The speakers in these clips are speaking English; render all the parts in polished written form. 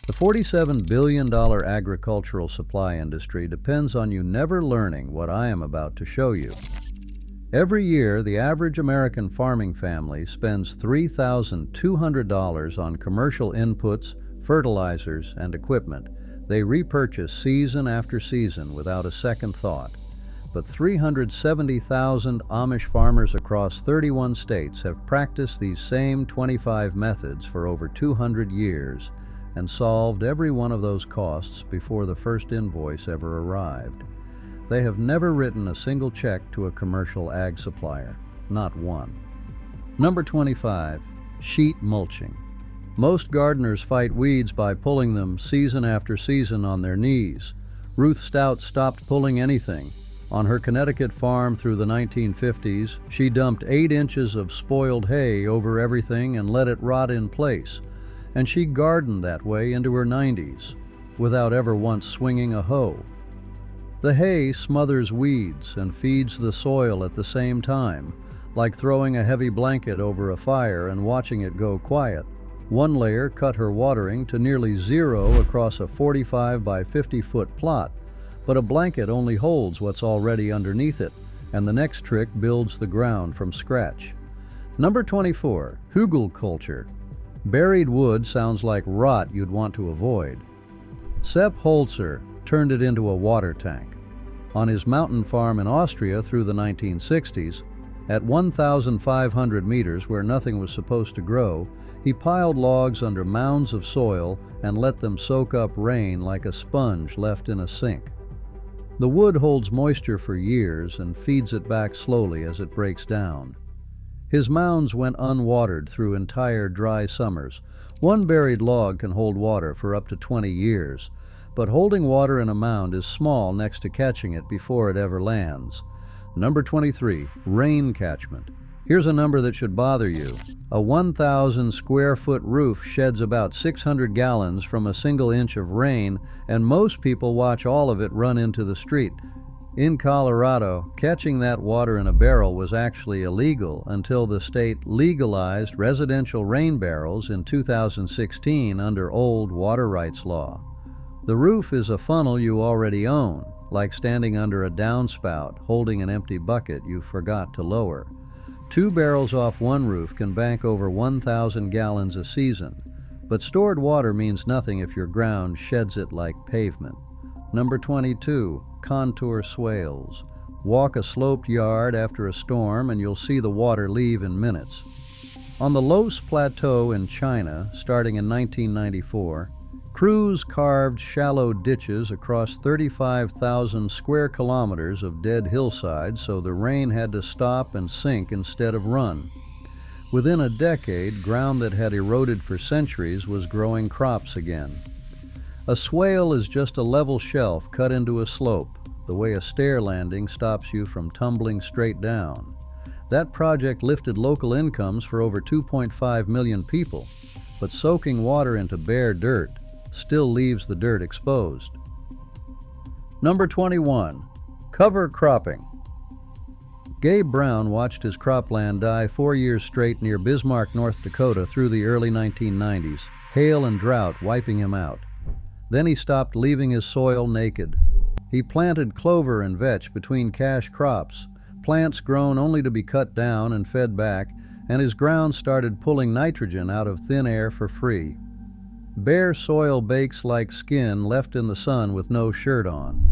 The $47 billion agricultural supply industry depends on you never learning what I am about to show you. Every year, the average American farming family spends $3,200 on commercial inputs, fertilizers, and equipment. They repurchase season after season without a second thought. But 370,000 Amish farmers across 31 states have practiced these same 25 methods for over 200 years and solved every one of those costs before the first invoice ever arrived. They have never written a single check to a commercial ag supplier, not one. Number 25, sheet mulching. Most gardeners fight weeds by pulling them season after season on their knees. Ruth Stout stopped pulling anything. On her Connecticut farm through the 1950s, she dumped 8 inches of spoiled hay over everything and let it rot in place. And she gardened that way into her 90s, without ever once swinging a hoe. The hay smothers weeds and feeds the soil at the same time, like throwing a heavy blanket over a fire and watching it go quiet. One layer cut her watering to nearly zero across a 45 by 50-foot plot, but a blanket only holds what's already underneath it, and the next trick builds the ground from scratch. Number 24, Hugel Culture. Buried wood sounds like rot you'd want to avoid. Sepp Holzer turned it into a water tank. On his mountain farm in Austria through the 1960s, at 1,500 meters where nothing was supposed to grow, he piled logs under mounds of soil and let them soak up rain like a sponge left in a sink. The wood holds moisture for years and feeds it back slowly as it breaks down. His mounds went unwatered through entire dry summers. One buried log can hold water for up to 20 years, but holding water in a mound is small next to catching it before it ever lands. Number 23, rain catchment. Here's a number that should bother you. A 1,000 square foot roof sheds about 600 gallons from a single inch of rain, and most people watch all of it run into the street. In Colorado, catching that water in a barrel was actually illegal until the state legalized residential rain barrels in 2016 under old water rights law. The roof is a funnel you already own, like standing under a downspout holding an empty bucket you forgot to lower. 2 barrels off one roof can bank over 1,000 gallons a season, but stored water means nothing if your ground sheds it like pavement. Number 22, contour swales. Walk a sloped yard after a storm and you'll see the water leave in minutes. On the Los Plateau in China, starting in 1994, crews carved shallow ditches across 35,000 square kilometers of dead hillsides so the rain had to stop and sink instead of run. Within a decade, ground that had eroded for centuries was growing crops again. A swale is just a level shelf cut into a slope, the way a stair landing stops you from tumbling straight down. That project lifted local incomes for over 2.5 million people, but soaking water into bare dirt still leaves the dirt exposed. Number 21, cover cropping. Gabe Brown watched his cropland die 4 years straight near Bismarck, North Dakota through the early 1990s, hail and drought wiping him out. Then he stopped leaving his soil naked. He planted clover and vetch between cash crops, plants grown only to be cut down and fed back, and his ground started pulling nitrogen out of thin air for free. Bare soil bakes like skin left in the sun with no shirt on.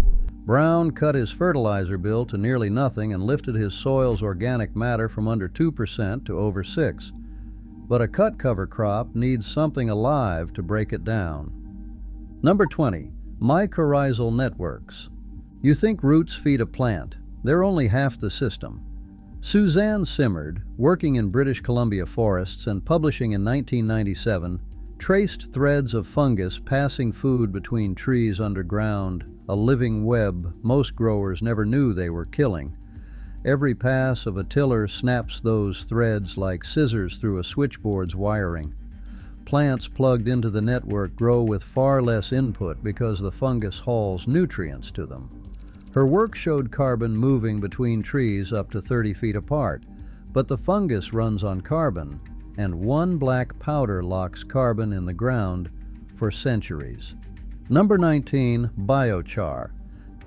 Brown cut his fertilizer bill to nearly nothing and lifted his soil's organic matter from under 2% to over 6%. But a cut cover crop needs something alive to break it down. Number 20, Mycorrhizal Networks. You think roots feed a plant. They're only half the system. Suzanne Simard, working in British Columbia forests and publishing in 1997, traced threads of fungus passing food between trees underground, a living web most growers never knew they were killing. Every pass of a tiller snaps those threads like scissors through a switchboard's wiring. Plants plugged into the network grow with far less input because the fungus hauls nutrients to them. Her work showed carbon moving between trees up to 30 feet apart, but the fungus runs on carbon, and one black powder locks carbon in the ground for centuries. Number 19, Biochar.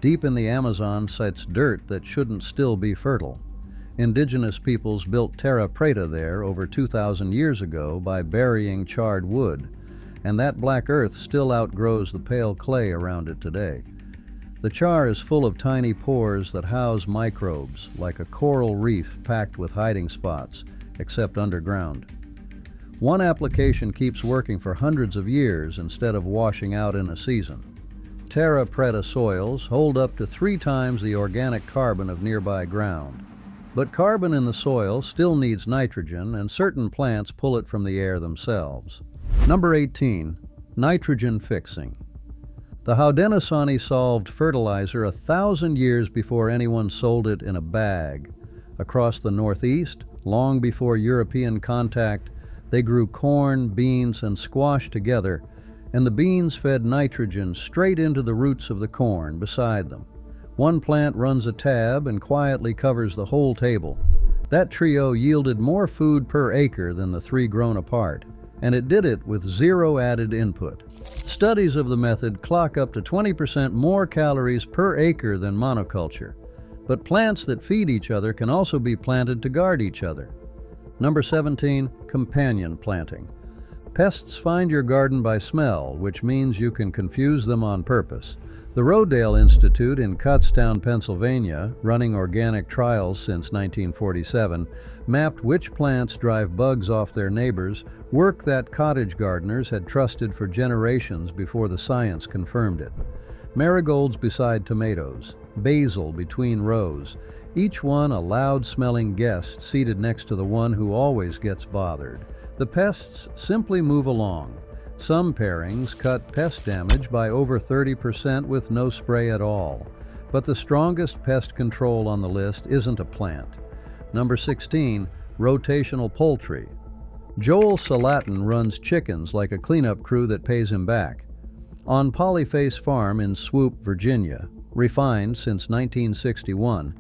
Deep in the Amazon sits dirt that shouldn't still be fertile. Indigenous peoples built terra preta there over 2,000 years ago by burying charred wood, and that black earth still outgrows the pale clay around it today. The char is full of tiny pores that house microbes, like a coral reef packed with hiding spots, except underground. One application keeps working for hundreds of years instead of washing out in a season. Terra preta soils hold up to 3 times the organic carbon of nearby ground. But carbon in the soil still needs nitrogen, and certain plants pull it from the air themselves. Number 18, nitrogen fixing. The Haudenosaunee solved fertilizer 1,000 years before anyone sold it in a bag. Across the Northeast, long before European contact, they grew corn, beans, and squash together, and the beans fed nitrogen straight into the roots of the corn beside them. One plant runs a tab and quietly covers the whole table. That trio yielded more food per acre than the 3 grown apart, and it did it with 0 added input. Studies of the method clock up to 20% more calories per acre than monoculture, but plants that feed each other can also be planted to guard each other. Number 17, companion planting. Pests find your garden by smell, which means you can confuse them on purpose. The Rodale Institute in Kutztown, Pennsylvania, running organic trials since 1947, mapped which plants drive bugs off their neighbors, work that cottage gardeners had trusted for generations before the science confirmed it. Marigolds beside tomatoes, basil between rows, each one a loud-smelling guest seated next to the one who always gets bothered. The pests simply move along. Some pairings cut pest damage by over 30% with no spray at all. But the strongest pest control on the list isn't a plant. Number 16, rotational poultry. Joel Salatin runs chickens like a cleanup crew that pays him back. On Polyface Farm in Swope, Virginia, refined since 1961,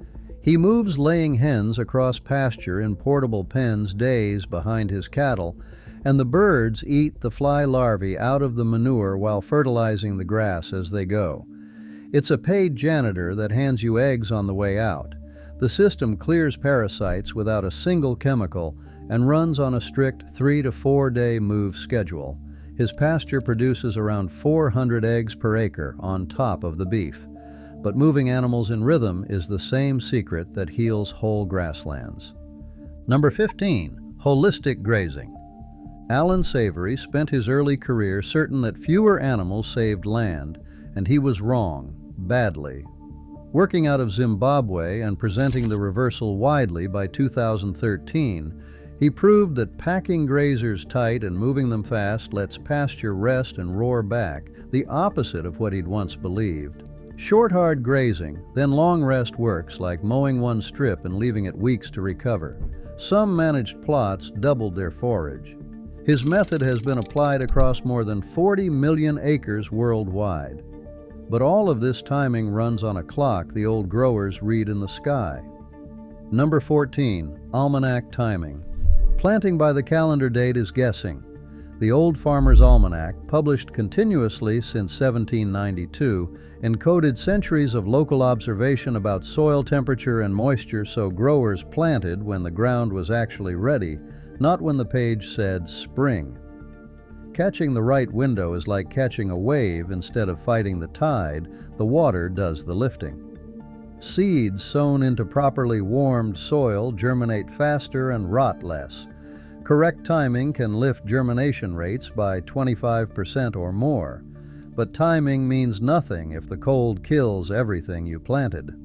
he moves laying hens across pasture in portable pens days behind his cattle, and the birds eat the fly larvae out of the manure while fertilizing the grass as they go. It's a paid janitor that hands you eggs on the way out. The system clears parasites without a single chemical and runs on a strict 3 to 4 day move schedule. His pasture produces around 400 eggs per acre on top of the beef. But moving animals in rhythm is the same secret that heals whole grasslands. Number 15, holistic grazing. Alan Savory spent his early career certain that fewer animals saved land, and he was wrong, badly. Working out of Zimbabwe and presenting the reversal widely by 2013, he proved that packing grazers tight and moving them fast lets pasture rest and roar back, the opposite of what he'd once believed. Short, hard grazing, then long rest works like mowing one strip and leaving it weeks to recover. Some managed plots doubled their forage. His method has been applied across more than 40 million acres worldwide. But all of this timing runs on a clock the old growers read in the sky. Number 14, Almanac Timing. Planting by the calendar date is guessing. The Old Farmer's Almanac, published continuously since 1792, encoded centuries of local observation about soil temperature and moisture, so growers planted when the ground was actually ready, not when the page said spring. Catching the right window is like catching a wave instead of fighting the tide. The water does the lifting. Seeds sown into properly warmed soil germinate faster and rot less. Correct timing can lift germination rates by 25% or more, but timing means nothing if the cold kills everything you planted.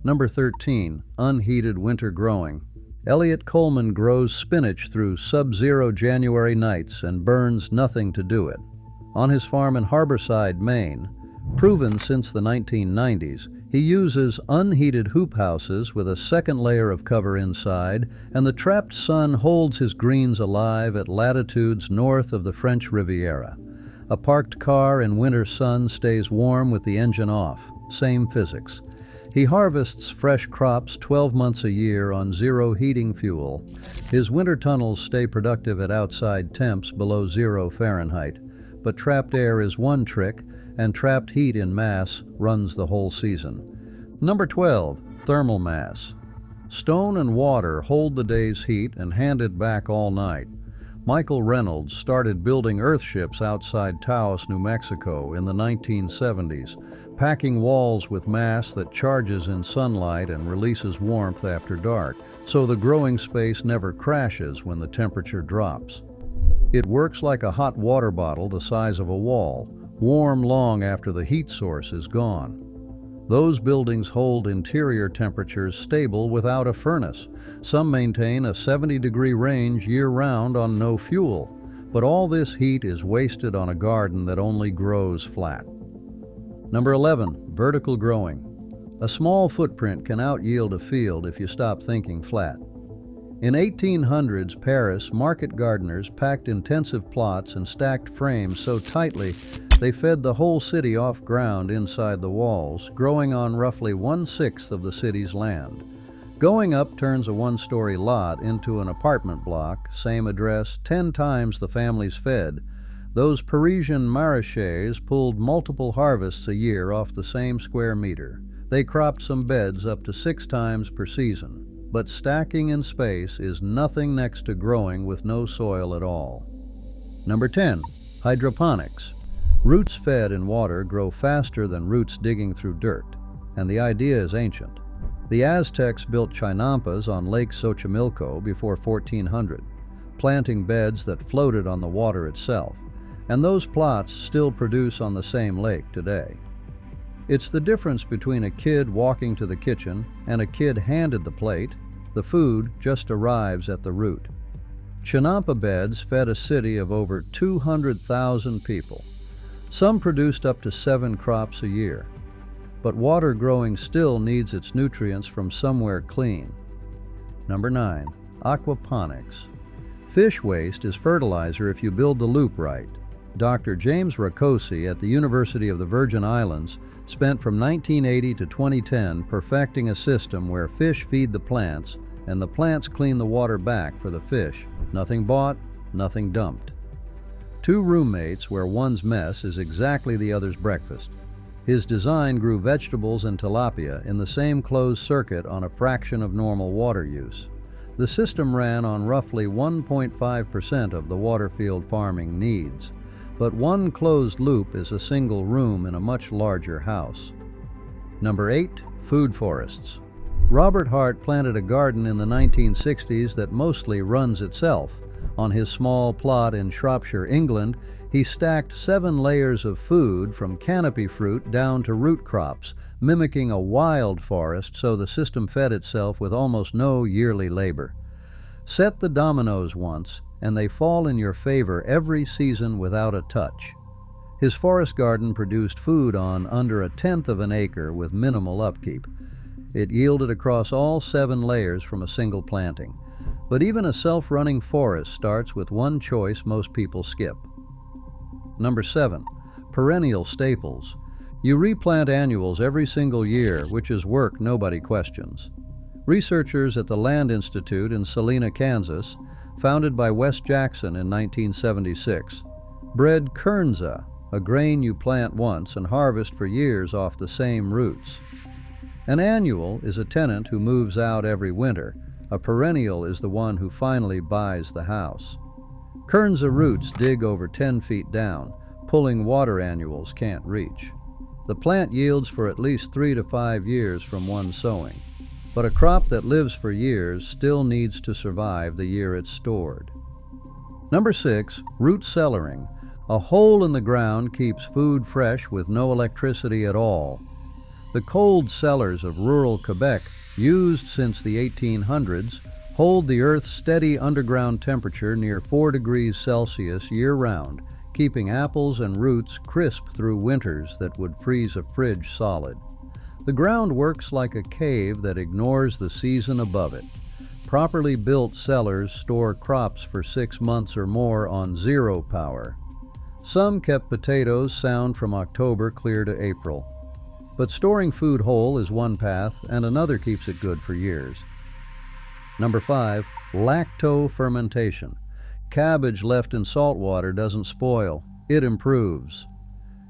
Number 13, unheated winter growing. Elliot Coleman grows spinach through sub-zero January nights and burns nothing to do it. On his farm in Harborside, Maine, proven since the 1990s, he uses unheated hoop houses with a second layer of cover inside, and the trapped sun holds his greens alive at latitudes north of the French Riviera. A parked car in winter sun stays warm with the engine off. Same physics. He harvests fresh crops 12 months a year on zero heating fuel. His winter tunnels stay productive at outside temps below 0 Fahrenheit. but trapped air is one trick, and trapped heat in mass runs the whole season. Number 12. Thermal mass. Stone and water hold the day's heat and hand it back all night. Michael Reynolds started building earthships outside Taos, New Mexico in the 1970s, packing walls with mass that charges in sunlight and releases warmth after dark, so the growing space never crashes when the temperature drops. It works like a hot water bottle the size of a wall, warm long after the heat source is gone. Those buildings hold interior temperatures stable without a furnace. Some maintain a 70-degree range year-round on no fuel, but all this heat is wasted on a garden that only grows flat. Number 11. Vertical growing. A small footprint can out-yield a field if you stop thinking flat. In 1800s Paris, market gardeners packed intensive plots and stacked frames so tightly they fed the whole city off ground inside the walls, growing on roughly 1/6 of the city's land. Going up turns a one-story lot into an apartment block, same address, 10 times the families fed. Those Parisian maraîchers pulled multiple harvests a year off the same square meter. They cropped some beds up to 6 times per season. But stacking in space is nothing next to growing with no soil at all. Number 10. Hydroponics. Roots fed in water grow faster than roots digging through dirt, and the idea is ancient. The Aztecs built chinampas on Lake Xochimilco before 1400, planting beds that floated on the water itself, and those plots still produce on the same lake today. It's the difference between a kid walking to the kitchen and a kid handed the plate. The food just arrives at the root. Chinampa beds fed a city of over 200,000 people. Some produced up to 7 crops a year. But water growing still needs its nutrients from somewhere clean. Number 9. Aquaponics. Fish waste is fertilizer if you build the loop right. Dr. James Rakosi at the University of the Virgin Islands spent from 1980 to 2010 perfecting a system where fish feed the plants and the plants clean the water back for the fish. Nothing bought, nothing dumped. 2 roommates where one's mess is exactly the other's breakfast. His design grew vegetables and tilapia in the same closed circuit on a fraction of normal water use. The system ran on roughly 1.5% of the waterfield farming needs, but one closed loop is a single room in a much larger house. Number 8. Food forests. Robert Hart planted a garden in the 1960s that mostly runs itself. On his small plot in Shropshire, England, he stacked 7 layers of food from canopy fruit down to root crops, mimicking a wild forest so the system fed itself with almost no yearly labor. Set the dominoes once, and they fall in your favor every season without a touch. His forest garden produced food on under 1/10 of an acre with minimal upkeep. It yielded across all 7 layers from a single planting. But even a self-running forest starts with one choice most people skip. Number 7. Perennial Staples. You replant annuals every single year, which is work nobody questions. Researchers at the Land Institute in Salina, Kansas, founded by Wes Jackson in 1976, bred kernza, a grain you plant once and harvest for years off the same roots. An annual is a tenant who moves out every winter. A perennial is the one who finally buys the house. Kernza roots dig over 10 feet down, pulling water annuals can't reach. The plant yields for at least 3 to 5 years from one sowing, but a crop that lives for years still needs to survive the year it's stored. Number 6. Root cellaring. A hole in the ground keeps food fresh with no electricity at all. The cold cellars of rural Quebec, used since the 1800s, hold the Earth's steady underground temperature near 4 degrees Celsius year-round, keeping apples and roots crisp through winters that would freeze a fridge solid. The ground works like a cave that ignores the season above it. Properly built cellars store crops for 6 months or more on zero power. Some kept potatoes sound from October clear to April. But storing food whole is one path, and another keeps it good for years. Number 5. Lacto Fermentation. Cabbage left in salt water doesn't spoil. it improves.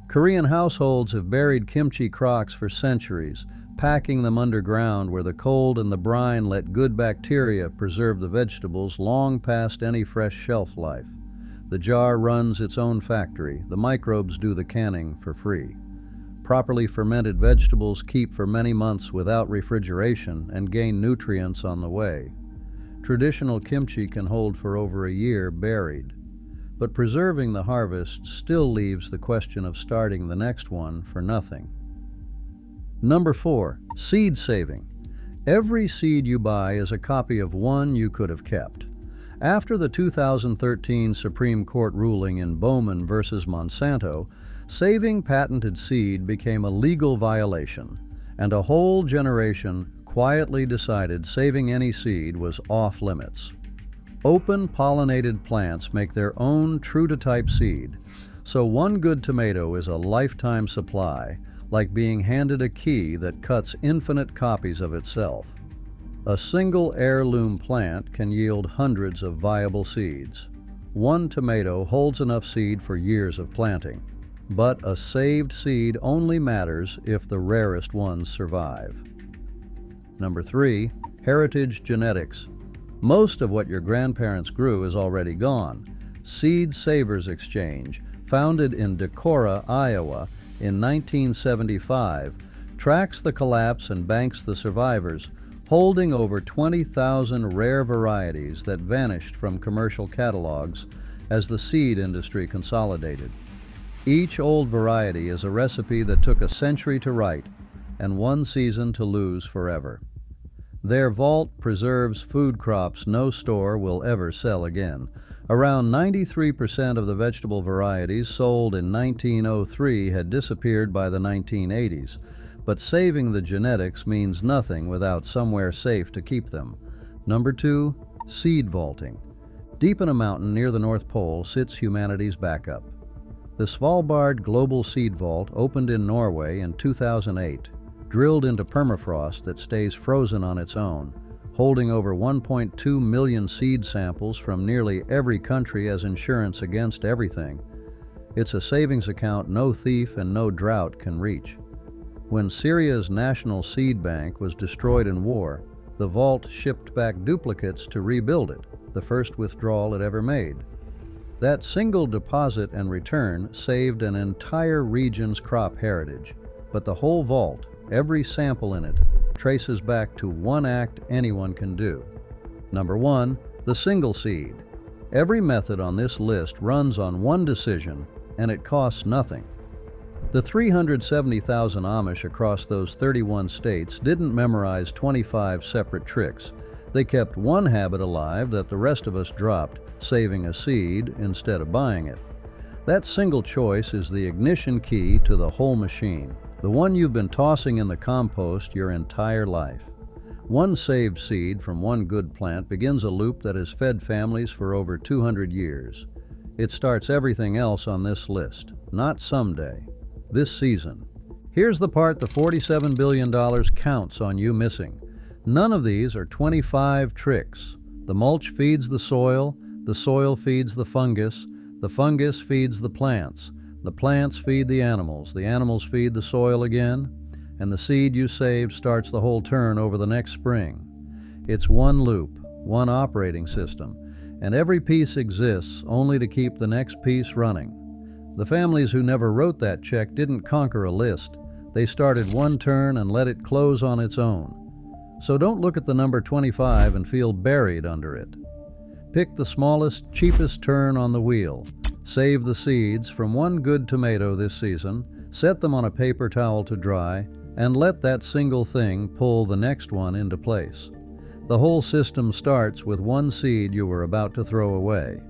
Korean households have buried kimchi crocks for centuries, packing them underground where the cold and the brine let good bacteria preserve the vegetables long past any fresh shelf life. The jar runs its own factory. The microbes do the canning for free. Properly fermented vegetables keep for many months without refrigeration and gain nutrients on the way. Traditional kimchi can hold for over a year buried. But preserving the harvest still leaves the question of starting the next one for nothing. Number 4, seed saving. Every seed you buy is a copy of one you could have kept. After the 2013 Supreme Court ruling in Bowman versus Monsanto, saving patented seed became a legal violation, and a whole generation quietly decided saving any seed was off limits. Open pollinated plants make their own true-to-type seed, so one good tomato is a lifetime supply, like being handed a key that cuts infinite copies of itself. A single heirloom plant can yield hundreds of viable seeds. One tomato holds enough seed for years of planting, but a saved seed only matters if the rarest ones survive. Number 3, heritage genetics. Most of what your grandparents grew is already gone. Seed Savers Exchange, founded in Decorah, Iowa in 1975, tracks the collapse and banks the survivors, holding over 20,000 rare varieties that vanished from commercial catalogs as the seed industry consolidated. Each old variety is a recipe that took a century to write and one season to lose forever. Their vault preserves food crops no store will ever sell again. Around 93% of the vegetable varieties sold in 1903 had disappeared by the 1980s, but saving the genetics means nothing without somewhere safe to keep them. Number 2, seed vaulting. Deep in a mountain near the North Pole sits humanity's backup. The Svalbard Global Seed Vault opened in Norway in 2008, drilled into permafrost that stays frozen on its own, holding over 1.2 million seed samples from nearly every country as insurance against everything. It's a savings account no thief and no drought can reach. When Syria's national seed bank was destroyed in war, the vault shipped back duplicates to rebuild it, the first withdrawal it ever made. That single deposit and return saved an entire region's crop heritage, but the whole vault, every sample in it, traces back to one act anyone can do. Number 1, the single seed. Every method on this list runs on one decision, and it costs nothing. The 370,000 Amish across those 31 states didn't memorize 25 separate tricks. They kept one habit alive that the rest of us dropped, saving a seed instead of buying it. That single choice is the ignition key to the whole machine, the one you've been tossing in the compost your entire life. One saved seed from one good plant begins a loop that has fed families for over 200 years. It starts everything else on this list, not someday, this season. Here's the part the $47 billion counts on you missing. None of these are 25 tricks. The mulch feeds the soil feeds the fungus feeds the plants feed the animals feed the soil again, and the seed you saved starts the whole turn over the next spring. It's one loop, one operating system, and every piece exists only to keep the next piece running. The families who never wrote that check didn't conquer a list. They started one turn and let it close on its own. So don't look at the number 25 and feel buried under it. Pick the smallest, cheapest turn on the wheel. Save the seeds from one good tomato this season, set them on a paper towel to dry, and let that single thing pull the next one into place. The whole system starts with one seed you were about to throw away.